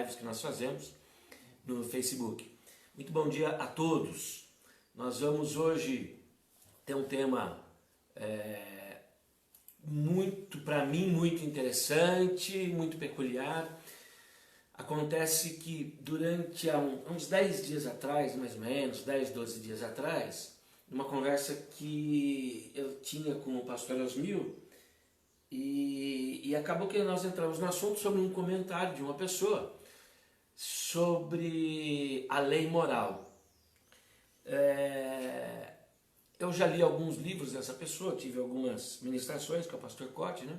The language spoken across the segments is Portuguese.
lives que nós fazemos no Facebook. Muito bom dia a todos. Nós vamos hoje ter um tema para mim, muito interessante, muito peculiar. Acontece que durante uns 10 dias atrás, mais ou menos, 10, 12 dias atrás, numa conversa que eu tinha com o pastor Osmil, e acabou que nós entramos no assunto sobre um comentário de uma pessoa sobre a lei moral. Eu já li alguns livros dessa pessoa, tive algumas ministrações com o pastor Cote, né?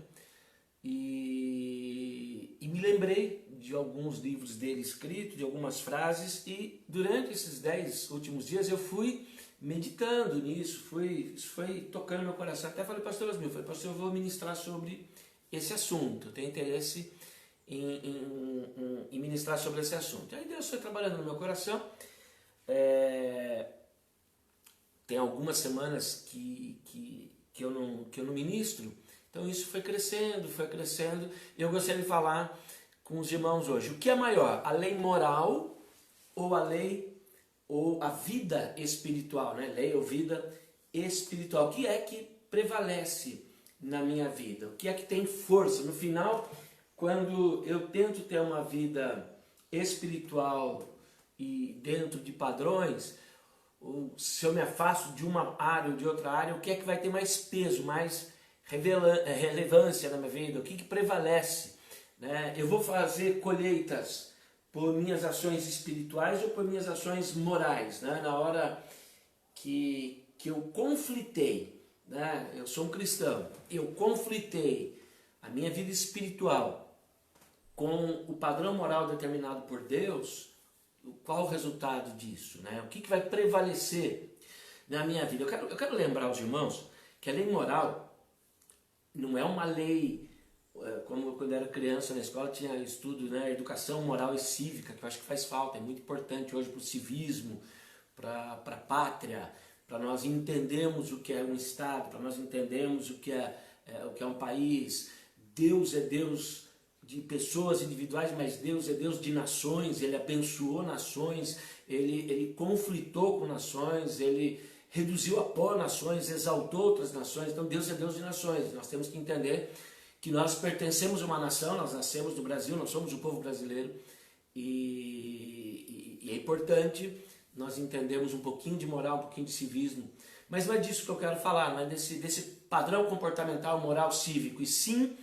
E me lembrei de alguns livros dele escritos, de algumas frases, e durante esses 10 últimos dias eu fui meditando nisso, isso foi tocando meu coração. Até falei, pastor Osmil, pastor, eu vou ministrar sobre esse assunto, eu tenho interesse em ministrar sobre esse assunto. Aí Deus foi trabalhando no meu coração. Tem algumas semanas que eu não ministro, então isso foi crescendo, e eu gostaria de falar com os irmãos hoje. O que é maior, a lei moral ou a vida espiritual, né? Lei ou vida espiritual? O que é que prevalece na minha vida? O que é que tem força? No final, quando eu tento ter uma vida espiritual e dentro de padrões, ou se eu me afasto de uma área ou de outra área, o que é que vai ter mais peso, mais relevância na minha vida? O que prevalece? Né? Eu vou fazer colheitas por minhas ações espirituais ou por minhas ações morais? Né? Na hora que eu conflitei, né? Eu sou um cristão, eu conflitei a minha vida espiritual com o padrão moral determinado por Deus, qual o resultado disso? Né? O que vai prevalecer na minha vida? Eu quero lembrar aos irmãos que a lei moral não é uma lei, como quando eu era criança na escola tinha estudo, né, educação moral e cívica, que eu acho que faz falta, é muito importante hoje para o civismo, para a pátria, para nós entendermos o que é um Estado, para nós entendermos o que é um país. Deus é Deus de pessoas individuais, mas Deus é Deus de nações. Ele abençoou nações, ele conflitou com nações, ele reduziu a pó nações, exaltou outras nações. Então Deus é Deus de nações. Nós temos que entender que nós pertencemos a uma nação, nós nascemos no Brasil, nós somos o povo brasileiro, e é importante nós entendermos um pouquinho de moral, um pouquinho de civismo. Mas não é disso que eu quero falar, não é desse padrão comportamental, moral, cívico, e sim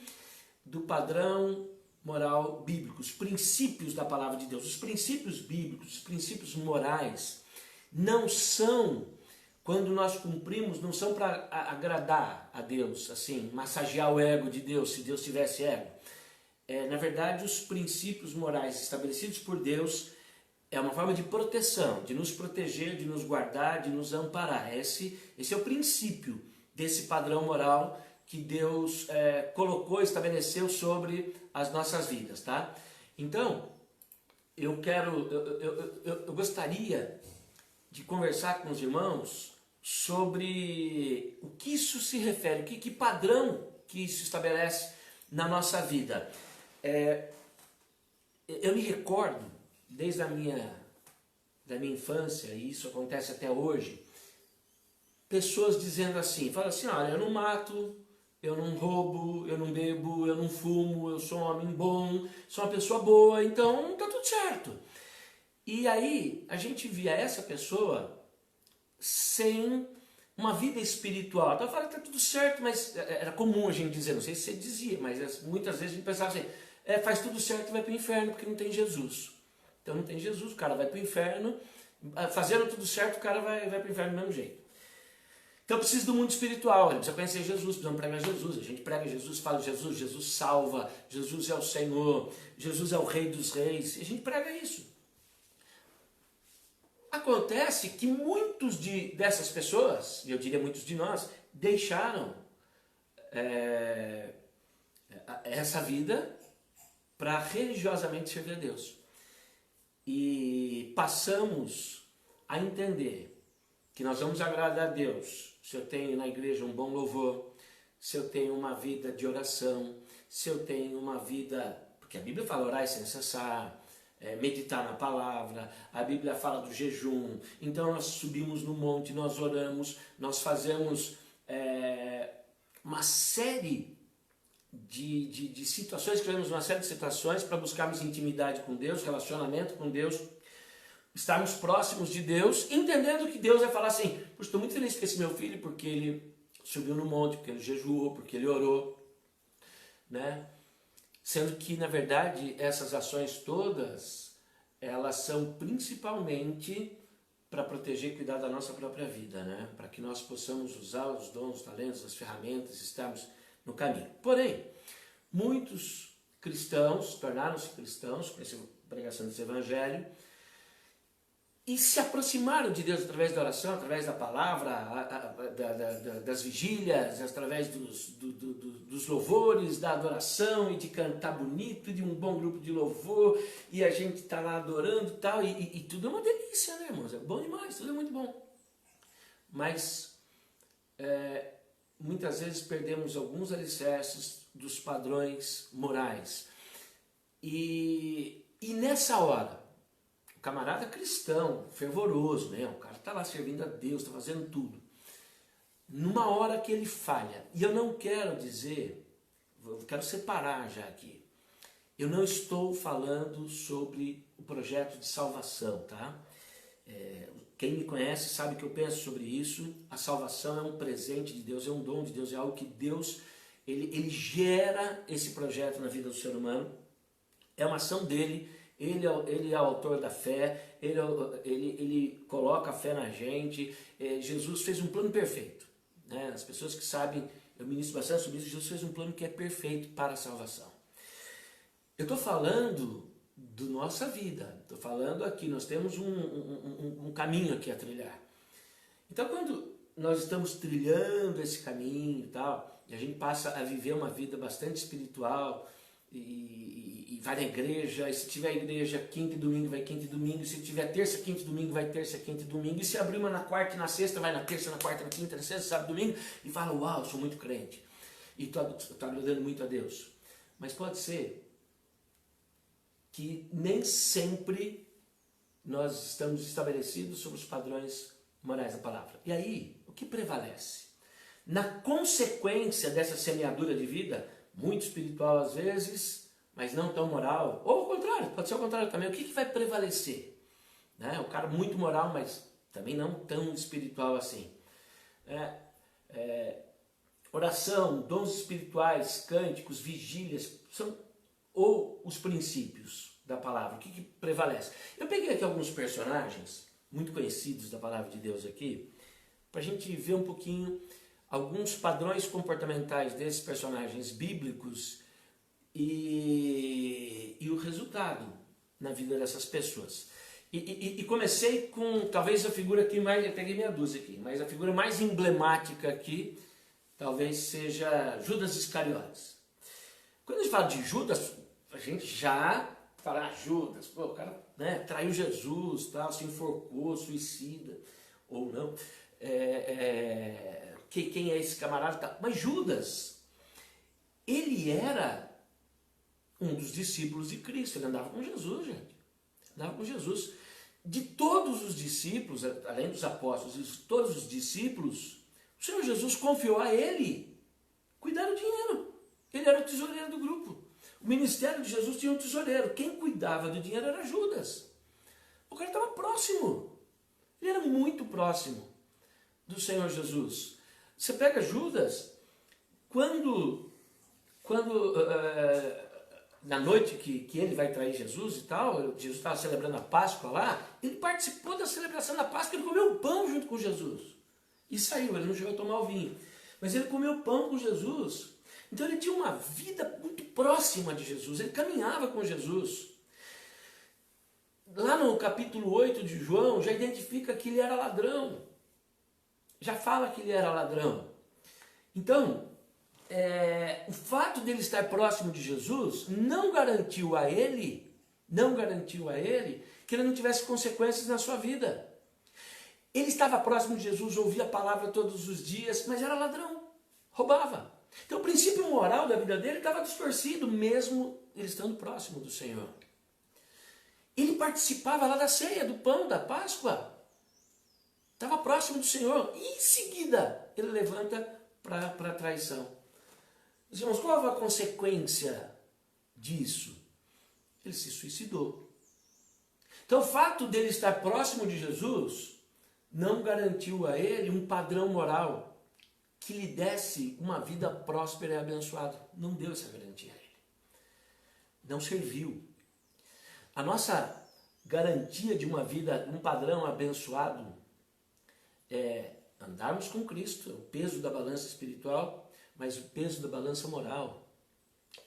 do padrão moral bíblico, os princípios da palavra de Deus. Os princípios bíblicos, os princípios morais, não são, quando nós cumprimos, não são para agradar a Deus, assim, massagear o ego de Deus, se Deus tivesse ego. Na verdade, os princípios morais estabelecidos por Deus é uma forma de proteção, de nos proteger, de nos guardar, de nos amparar. Esse é o princípio desse padrão moral que Deus colocou, estabeleceu sobre as nossas vidas, tá? Então, eu gostaria de conversar com os irmãos sobre o que isso se refere, que padrão que isso estabelece na nossa vida. Eu me recordo, desde da minha infância, e isso acontece até hoje, pessoas dizendo assim, falam assim, olha, eu não mato, eu não roubo, eu não bebo, eu não fumo, eu sou um homem bom, sou uma pessoa boa, então tá tudo certo. E aí a gente via essa pessoa sem uma vida espiritual. Então eu falei, tá tudo certo, mas era comum a gente dizer, não sei se você dizia, mas muitas vezes a gente pensava assim, faz tudo certo e vai para o inferno porque não tem Jesus. Então não tem Jesus, o cara vai para o inferno, fazendo tudo certo o cara vai para o inferno do mesmo jeito. Então precisa do mundo espiritual, a gente precisa conhecer Jesus, precisamos pregar Jesus, a gente prega Jesus, fala Jesus, Jesus salva, Jesus é o Senhor, Jesus é o Rei dos Reis, e a gente prega isso. Acontece que muitos dessas pessoas, e eu diria muitos de nós, deixaram essa vida para religiosamente servir a Deus. E passamos a entender que nós vamos agradar a Deus se eu tenho na igreja um bom louvor, se eu tenho uma vida de oração, se eu tenho uma vida... Porque a Bíblia fala orar sem cessar, meditar na palavra, a Bíblia fala do jejum, então nós subimos no monte, nós oramos, nós fazemos uma série de situações, criamos uma série de situações para buscarmos intimidade com Deus, relacionamento com Deus, estarmos próximos de Deus, entendendo que Deus vai falar assim, estou muito feliz com esse meu filho, porque ele subiu no monte, porque ele jejuou, porque ele orou, né? Sendo que, na verdade, essas ações todas, elas são principalmente para proteger e cuidar da nossa própria vida, né? Para que nós possamos usar os dons, os talentos, as ferramentas, estarmos no caminho. Porém, muitos cristãos tornaram-se cristãos com essa pregação desse evangelho e se aproximaram de Deus através da oração, através da palavra, das vigílias, através dos louvores, da adoração e de cantar bonito, e de um bom grupo de louvor, e a gente está lá adorando e tal, e tudo é uma delícia, né, irmãos? É bom demais, tudo é muito bom. Mas muitas vezes perdemos alguns alicerces dos padrões morais. E nessa hora, o camarada cristão, fervoroso, né? O cara está lá servindo a Deus, está fazendo tudo. Numa hora que ele falha, e eu não quero dizer, eu quero separar já aqui, eu não estou falando sobre o projeto de salvação, tá? Quem me conhece sabe que eu penso sobre isso. A salvação é um presente de Deus, é um dom de Deus, é algo que Deus, ele gera esse projeto na vida do ser humano, é uma ação dele. Ele é o autor da fé, ele coloca a fé na gente. Jesus fez um plano perfeito, né? As pessoas que sabem, eu ministro bastante sobre isso, Jesus fez um plano que é perfeito para a salvação. Eu estou falando da nossa vida, estou falando aqui, nós temos um caminho aqui a trilhar. Então quando nós estamos trilhando esse caminho e tal, e a gente passa a viver uma vida bastante espiritual, e vai na igreja, e se tiver igreja quinta e domingo, vai quinta e domingo, se tiver terça, quinta e domingo, vai terça, quinta e domingo, e se abrir uma na quarta e na sexta, vai na terça, na quarta, na quinta, na sexta, sábado, domingo, e fala, uau, eu sou muito crente, e estou agradando muito a Deus. Mas pode ser que nem sempre nós estamos estabelecidos sobre os padrões morais da palavra. E aí, o que prevalece? Na consequência dessa semeadura de vida, muito espiritual às vezes, mas não tão moral, ou ao contrário, pode ser ao contrário também, o que vai prevalecer? Né? O cara muito moral, mas também não tão espiritual assim. Oração, dons espirituais, cânticos, vigílias, ou os princípios da palavra, o que prevalece? Eu peguei aqui alguns personagens muito conhecidos da palavra de Deus aqui, para a gente ver um pouquinho alguns padrões comportamentais desses personagens bíblicos e o resultado na vida dessas pessoas. E comecei com talvez a figura aqui mais, eu peguei meia dúzia aqui, mas a figura mais emblemática aqui talvez seja Judas Iscariotes. Quando a gente fala de Judas, a gente já fala, Judas, pô, o cara, né, traiu Jesus, tal, se enforcou, suicida, ou não. Quem é esse camarada? Mas Judas, ele era um dos discípulos de Cristo, ele andava com Jesus, gente. Andava com Jesus. De todos os discípulos, além dos apóstolos, de todos os discípulos, o Senhor Jesus confiou a ele cuidar do dinheiro. Ele era o tesoureiro do grupo. O ministério de Jesus tinha um tesoureiro. Quem cuidava do dinheiro era Judas. O cara estava próximo. Ele era muito próximo do Senhor Jesus. Você pega Judas, quando na noite que ele vai trair Jesus e tal, Jesus estava celebrando a Páscoa lá, ele participou da celebração da Páscoa, ele comeu pão junto com Jesus. E saiu, ele não chegou a tomar o vinho. Mas ele comeu pão com Jesus. Então ele tinha uma vida muito próxima de Jesus, ele caminhava com Jesus. Lá no capítulo 8 de João, já identifica que ele era ladrão. Já fala que ele era ladrão. Então, o fato dele estar próximo de Jesus não garantiu a ele que ele não tivesse consequências na sua vida. Ele estava próximo de Jesus, ouvia a palavra todos os dias, mas era ladrão, roubava. Então o princípio moral da vida dele estava distorcido, mesmo ele estando próximo do Senhor. Ele participava lá da ceia, do pão, da Páscoa. Estava próximo do Senhor. E em seguida, ele levanta para a traição. Irmãos, qual a consequência disso? Ele se suicidou. Então, o fato dele estar próximo de Jesus não garantiu a ele um padrão moral que lhe desse uma vida próspera e abençoada. Não deu essa garantia a ele. Não serviu. A nossa garantia de uma vida, um padrão abençoado, é andarmos com Cristo, o peso da balança espiritual, mas o peso da balança moral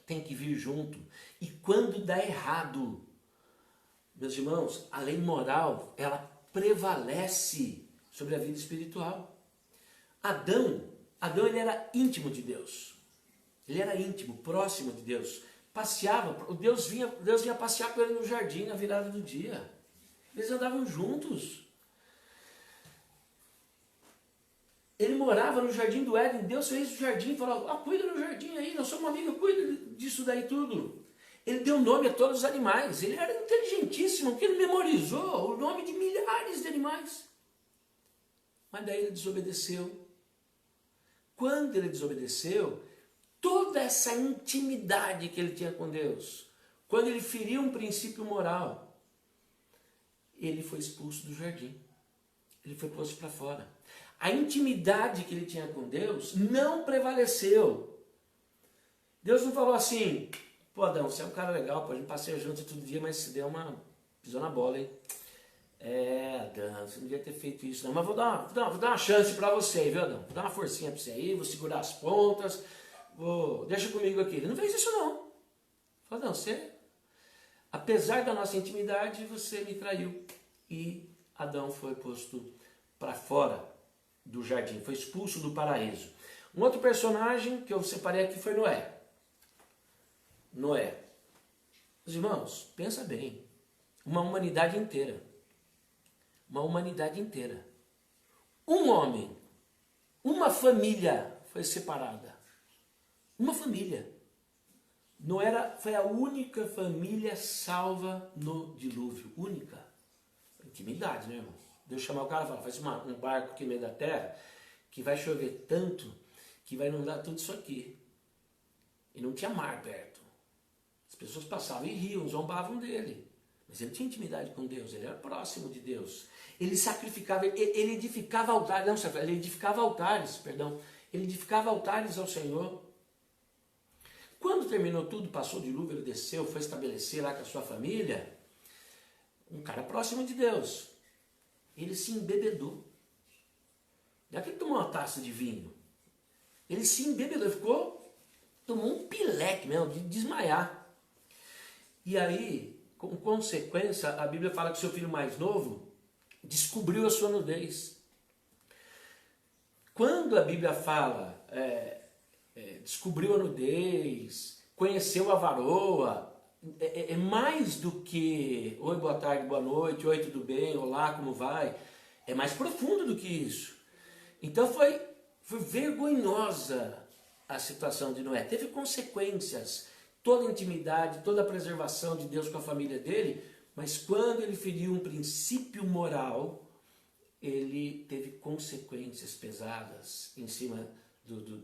tem que vir junto. E quando dá errado, meus irmãos, a lei moral, ela prevalece sobre a vida espiritual. Adão ele era íntimo de Deus. Ele era íntimo, próximo de Deus. Passeava, Deus vinha passear com ele no jardim na virada do dia. Eles andavam juntos. Ele morava no jardim do Éden. Deus fez o jardim e falou: cuida do jardim aí, nós somos amigos, cuida disso daí tudo. Ele deu nome a todos os animais. Ele era inteligentíssimo, porque ele memorizou o nome de milhares de animais. Mas daí ele desobedeceu. Quando ele desobedeceu, toda essa intimidade que ele tinha com Deus, quando ele feriu um princípio moral, ele foi expulso do jardim. Ele foi posto para fora. A intimidade que ele tinha com Deus não prevaleceu. Deus não falou assim: pô, Adão, você é um cara legal, pode passear junto todo dia, mas se deu pisou na bola, hein? Adão, você não devia ter feito isso não, mas vou dar uma chance para você, viu, Adão? Vou dar uma forcinha para você aí, vou segurar as pontas, deixa comigo aqui. Ele não fez isso não. Falou: não, apesar da nossa intimidade, você me traiu. E Adão foi posto para fora do jardim, foi expulso do paraíso. Um outro personagem que eu separei aqui foi Noé. Noé. Os irmãos, pensa bem. Uma humanidade inteira. Uma humanidade inteira. Um homem, uma família foi separada. Uma família. Noé foi a única família salva no dilúvio. Única. Intimidade, né, irmão? Deus chamar o cara e falar: faz um barco aqui no meio da terra que vai chover tanto que vai inundar tudo isso aqui. E não tinha mar perto. As pessoas passavam e riam, zombavam dele. Mas ele tinha intimidade com Deus, ele era próximo de Deus. Ele sacrificava, ele edificava altares, ele edificava altares ao Senhor. Quando terminou tudo, passou o dilúvio, ele desceu, foi estabelecer lá com a sua família, um cara próximo de Deus. Ele se embebedou. Não é que ele tomou uma taça de vinho. Ele se embebedou, tomou um pileque mesmo, de desmaiar. E aí, com consequência, a Bíblia fala que seu filho mais novo descobriu a sua nudez. Quando a Bíblia fala descobriu a nudez, conheceu a varoa, é mais do que oi, boa tarde, boa noite, oi, tudo bem, olá, como vai? É mais profundo do que isso. Então foi vergonhosa a situação de Noé. Teve consequências, toda a intimidade, toda a preservação de Deus com a família dele, mas quando ele feriu um princípio moral, ele teve consequências pesadas em cima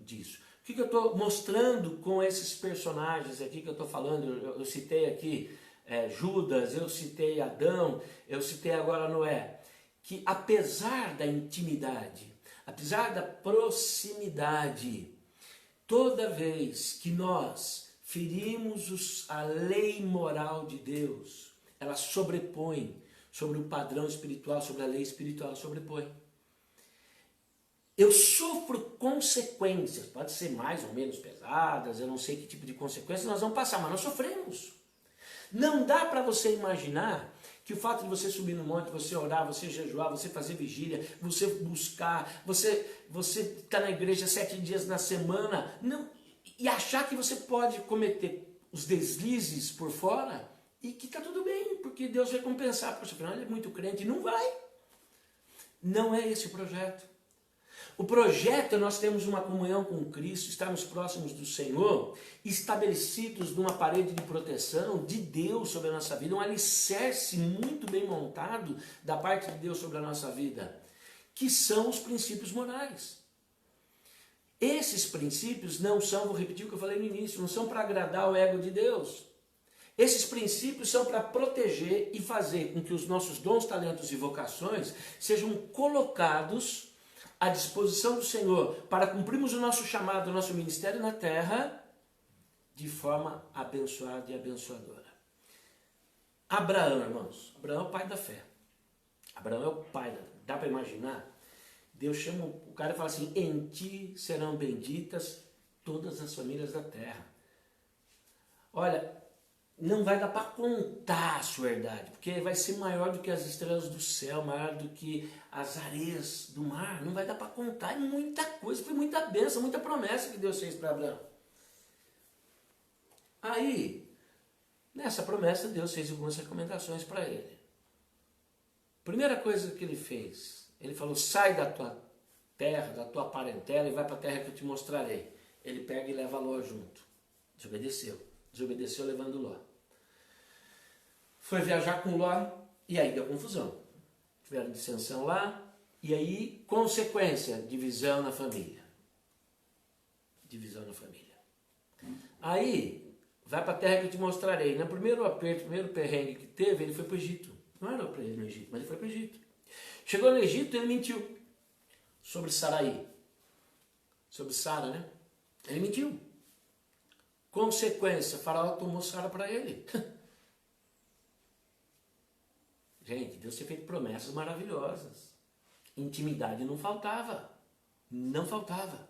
disso. O que eu estou mostrando com esses personagens aqui que eu estou falando? Eu citei aqui Judas, eu citei Adão, eu citei agora Noé. Que apesar da intimidade, apesar da proximidade, toda vez que nós ferimos a lei moral de Deus, ela sobrepõe sobre o padrão espiritual, sobre a lei espiritual, sobrepõe. Eu sofro consequências, pode ser mais ou menos pesadas, eu não sei que tipo de consequências nós vamos passar, mas nós sofremos. Não dá para você imaginar que o fato de você subir no monte, você orar, você jejuar, você fazer vigília, você buscar, você estar na igreja 7 dias na semana, não, e achar que você pode cometer os deslizes por fora e que está tudo bem, porque Deus vai compensar. Poxa, afinal ele é muito crente. Não vai. Não é esse o projeto. O projeto é nós termos uma comunhão com Cristo, estarmos próximos do Senhor, estabelecidos numa parede de proteção de Deus sobre a nossa vida, um alicerce muito bem montado da parte de Deus sobre a nossa vida, que são os princípios morais. Esses princípios não são, vou repetir o que eu falei no início, não são para agradar o ego de Deus. Esses princípios são para proteger e fazer com que os nossos dons, talentos e vocações sejam colocados à disposição do Senhor para cumprirmos o nosso chamado, o nosso ministério na terra de forma abençoada e abençoadora. Abraão, irmãos, Abraão é o pai da fé. Abraão é o pai, dá para imaginar? Deus chama o cara e fala assim, em ti serão benditas todas as famílias da terra. Olha, não vai dar para contar a sua herdade, porque vai ser maior do que as estrelas do céu, maior do que as areias do mar, não vai dar para contar, é muita coisa, foi muita bênção, muita promessa que Deus fez para Abraão. Aí, nessa promessa, Deus fez algumas recomendações para ele. Primeira coisa que ele fez, ele falou, sai da tua terra, da tua parentela e vai para a terra que eu te mostrarei. Ele pega e leva Ló junto. Desobedeceu levando Ló. Foi viajar com Ló e aí deu confusão. Tiveram dissensão lá e aí, consequência, divisão na família. Divisão na família. Aí, vai para a terra que eu te mostrarei. No primeiro aperto, primeiro perrengue que teve, ele foi para o Egito. Não era para ele no Egito, mas ele foi para o Egito. Chegou no Egito e ele mentiu sobre Saraí. Sobre Sara, né? Ele mentiu. Consequência, Faraó tomou Sara para ele. Gente, Deus tinha feito promessas maravilhosas. Intimidade não faltava. Não faltava.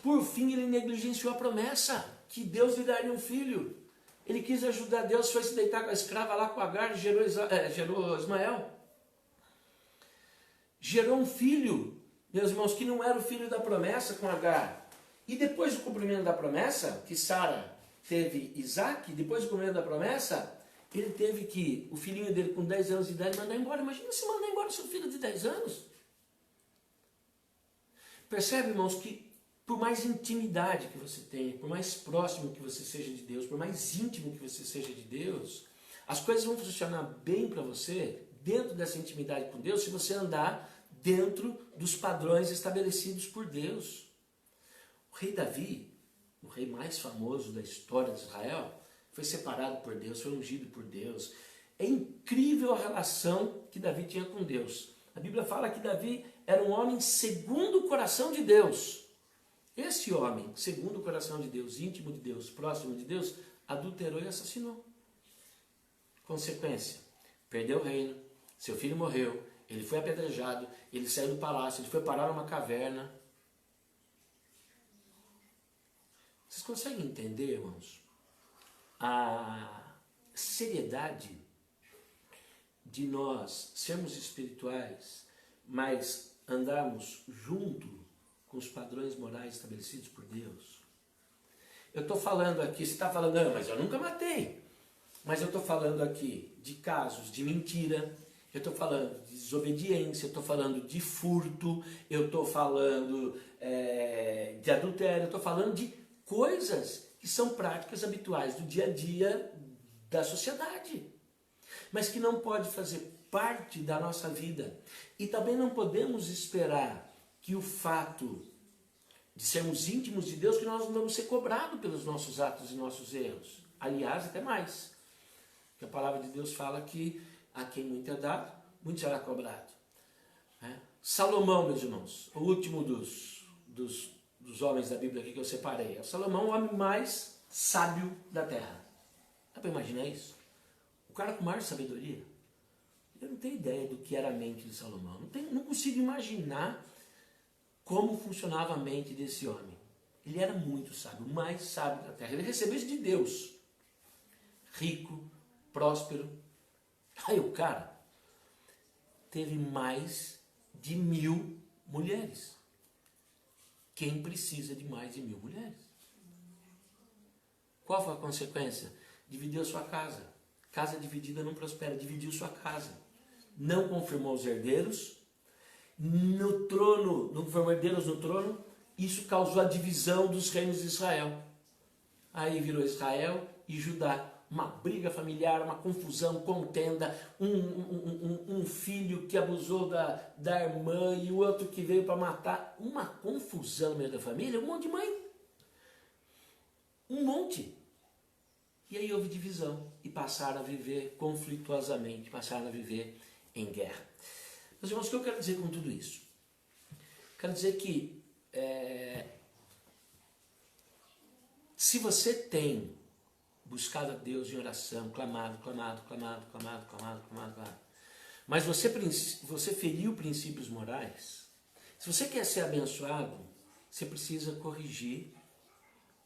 Por fim, ele negligenciou a promessa que Deus lhe daria um filho. Ele quis ajudar Deus, foi se deitar com a escrava lá com Agar e gerou Ismael. Gerou um filho, meus irmãos, que não era o filho da promessa com Agar. E depois do cumprimento da promessa, que Sara teve Isaac, depois do cumprimento da promessa, ele teve que, o filhinho dele com 10 anos de idade, mandar embora. Imagina se mandar embora seu filho de 10 anos. Percebe, irmãos, que por mais intimidade que você tenha, por mais próximo que você seja de Deus, por mais íntimo que você seja de Deus, as coisas vão funcionar bem para você, dentro dessa intimidade com Deus, se você andar dentro dos padrões estabelecidos por Deus. O rei Davi, o rei mais famoso da história de Israel, foi separado por Deus, foi ungido por Deus. É incrível a relação que Davi tinha com Deus. A Bíblia fala que Davi era um homem segundo o coração de Deus. Esse homem, segundo o coração de Deus, íntimo de Deus, próximo de Deus, adulterou e assassinou. Consequência, perdeu o reino, seu filho morreu, ele foi apedrejado, ele saiu do palácio, ele foi parar numa caverna. Vocês conseguem entender, irmãos, a seriedade de nós sermos espirituais, mas andarmos junto com os padrões morais estabelecidos por Deus? Eu estou falando aqui, você está falando, não, mas eu nunca matei. Mas eu estou falando aqui de casos de mentira, eu estou falando de desobediência, eu estou falando de furto, eu estou falando de adultério, eu estou falando de coisas que são práticas habituais do dia a dia da sociedade, mas que não pode fazer parte da nossa vida. E também não podemos esperar que o fato de sermos íntimos de Deus, que nós não vamos ser cobrados pelos nossos atos e nossos erros. Aliás, até mais. Porque a palavra de Deus fala que a quem muito é dado, muito será cobrado. Salomão, meus irmãos, o último dos homens da Bíblia aqui que eu separei. Salomão, o homem mais sábio da terra. Dá para imaginar isso? O cara com maior sabedoria. Eu não tenho ideia do que era a mente de Salomão. Não consigo imaginar como funcionava a mente desse homem. Ele era muito sábio, o mais sábio da terra. Ele recebeu isso de Deus. Rico, próspero. Aí o cara teve mais de 1000 mulheres. Quem precisa de mais de 1000 mulheres? Qual foi a consequência? Dividiu a sua casa. Casa dividida não prospera. Dividiu sua casa. Não confirmou os herdeiros. no trono, no governo de Deus no trono, isso causou a divisão dos reinos de Israel. Aí virou Israel e Judá. Uma briga familiar, uma confusão, contenda, um filho que abusou da irmã e o outro que veio para matar. Uma confusão no meio da família, um monte de mãe. Um monte. E aí houve divisão e passaram a viver conflituosamente, passaram a viver em guerra. Meus irmãos, o que eu quero dizer com tudo isso? Quero dizer que se você tem buscado a Deus em oração, clamado, mas você feriu princípios morais, se você quer ser abençoado, você precisa corrigir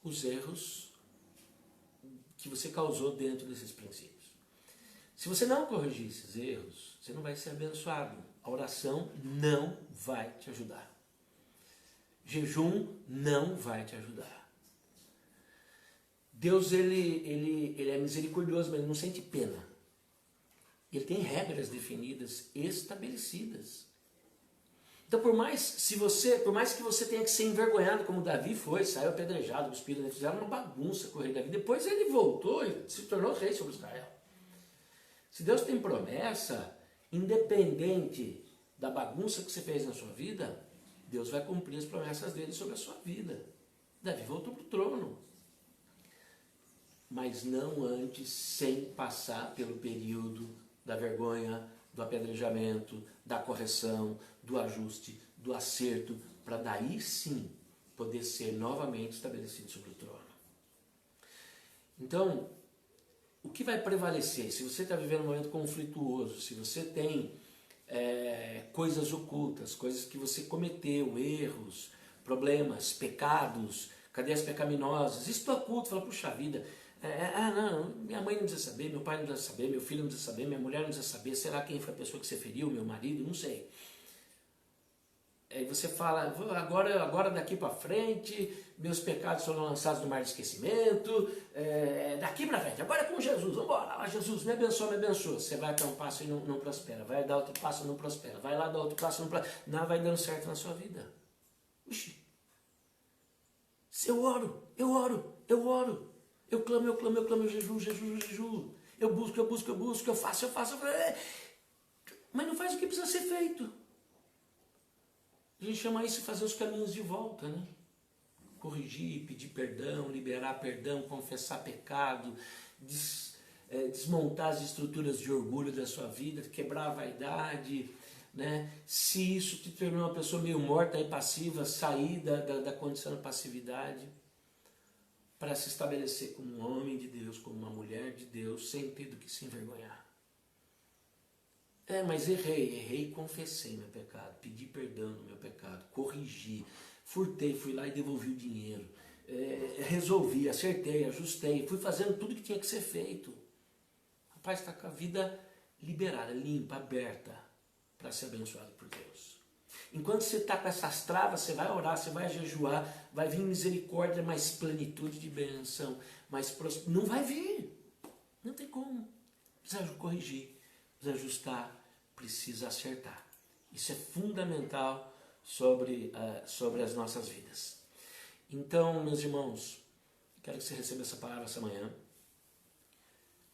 os erros que você causou dentro desses princípios. Se você não corrigir esses erros, você não vai ser abençoado. A oração não vai te ajudar. Jejum não vai te ajudar. Deus, ele é misericordioso, mas ele não sente pena. Ele tem regras definidas, estabelecidas. Então, por mais que você tenha que ser envergonhado, como Davi foi, saiu apedrejado, cuspido, fizeram uma bagunça com o rei Davi. Depois ele voltou e se tornou rei sobre Israel. Se Deus tem promessa, independente da bagunça que você fez na sua vida, Deus vai cumprir as promessas dele sobre a sua vida. Davi voltou para o trono. Mas não antes, sem passar pelo período da vergonha, do apedrejamento, da correção, do ajuste, do acerto, para daí sim poder ser novamente estabelecido sobre o trono. Então, o que vai prevalecer? Se você está vivendo um momento conflituoso, se você tem coisas ocultas, coisas que você cometeu, erros, problemas, pecados, cadeias pecaminosas, isso está oculto, fala, puxa vida, não, minha mãe não precisa saber, meu pai não precisa saber, meu filho não precisa saber, minha mulher não precisa saber, será quem foi a pessoa que você feriu, meu marido, não sei. Aí você fala, agora daqui para frente, meus pecados foram lançados no mar de esquecimento, daqui para frente, agora é com Jesus, vamos embora, Jesus, me abençoa, Você vai dar um passo e não prospera, vai dar outro passo e não prospera, vai lá dar outro passo e não prospera, nada vai dando certo na sua vida. Uxi, eu oro, eu clamo, eu jejuo, eu busco, eu faço, mas não faz o que precisa ser feito. A gente chama isso de fazer os caminhos de volta, né? Corrigir, pedir perdão, liberar perdão, confessar pecado, desmontar as estruturas de orgulho da sua vida, quebrar a vaidade, né? Se isso te tornou uma pessoa meio morta e passiva, sair da condição de passividade para se estabelecer como um homem de Deus, como uma mulher de Deus, sem ter do que se envergonhar. Mas errei e confessei meu pecado, pedi perdão do meu pecado, corrigi, furtei, fui lá e devolvi o dinheiro, resolvi, acertei, ajustei, fui fazendo tudo que tinha que ser feito. Rapaz, está com a vida liberada, limpa, aberta, para ser abençoado por Deus. Enquanto você está com essas travas, você vai orar, você vai jejuar, vai vir misericórdia, mais plenitude de bênção, não vai vir, não tem como, precisa corrigir. Precisa ajustar, precisa acertar. Isso é fundamental sobre as nossas vidas. Então, meus irmãos, quero que você receba essa palavra essa manhã.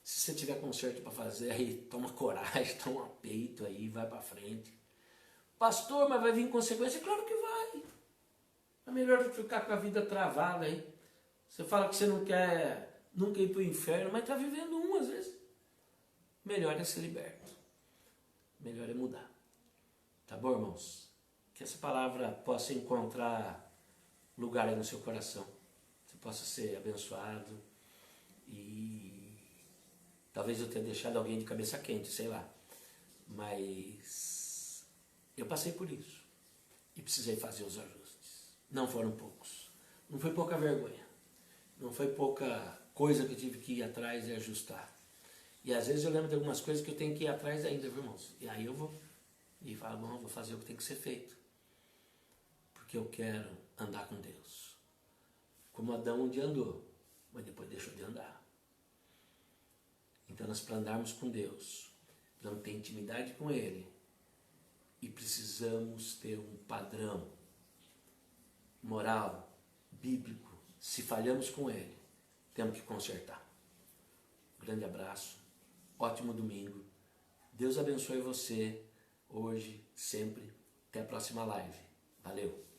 Se você tiver conserto para fazer, aí toma coragem, toma peito aí, vai para frente. Pastor, mas vai vir consequência? Claro que vai. É melhor ficar com a vida travada aí. Você fala que você não quer nunca ir para o inferno, mas está vivendo às vezes. Melhor é ser liberto. Melhor é mudar. Tá bom, irmãos? Que essa palavra possa encontrar lugar aí no seu coração. Você possa ser abençoado. E talvez eu tenha deixado alguém de cabeça quente, sei lá. Mas eu passei por isso. E precisei fazer os ajustes. Não foram poucos. Não foi pouca vergonha. Não foi pouca coisa que eu tive que ir atrás e ajustar. E às vezes eu lembro de algumas coisas que eu tenho que ir atrás ainda, viu, irmãos? E aí eu vou e falo, bom, vou fazer o que tem que ser feito. Porque eu quero andar com Deus. Como Adão um dia andou, mas depois deixou de andar. Então nós, para andarmos com Deus, precisamos ter intimidade com Ele. e precisamos ter um padrão moral, bíblico. Se falhamos com ele, temos que consertar. Grande abraço, ótimo domingo. Deus abençoe você hoje, sempre. Até a próxima live. Valeu!